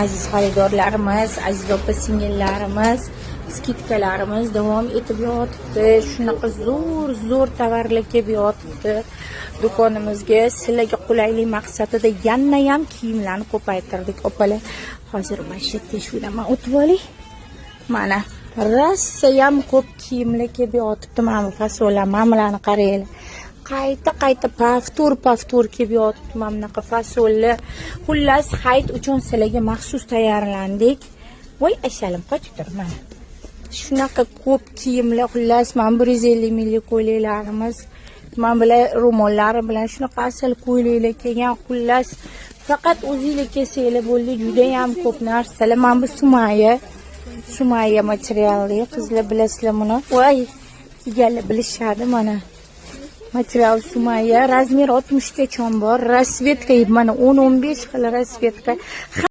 Aziz xaridorlarimiz, aziz opa-singillarimiz, skidkalarimiz davom etib yotibdi. Shunaqa zo'r tovarlar kelib yotibdi. Do'konimizga sizlarga qulaylik maqsadida yana ham kiyimlarni ko'paytirdik, opalar. Hozir mana teshuvdan o'tib oling. Mana rosa ham ko'p kiyimlar kelib yotibdi. Mana bu fasollar, mana bularni qaranglar. Qayta paftur kelib yotibdi. Mana bunaqa fasollar. Xullas, hayit uchun sizlarga maxsus tayyorlandik. Voy, ashalim qochib tur mana. Shunaqa ko'p kiyimlar, xullas, mana 150 millik ko'ylaklarimiz, mana bular ro'mollari bilan shunaqa asal ko'ylaklar kelgan. Xullas, faqat o'zingizlar kelsanglar bo'ldi, juda ham ko'p narsalar. Mana bu Sumaya materialli, qizlar bilasizlar buni. Voy, kiyganlar bilishadi mana. Material Sumaya, razmer 60 gacha bor. Rasvetka mana 10-15 xil rasvetka.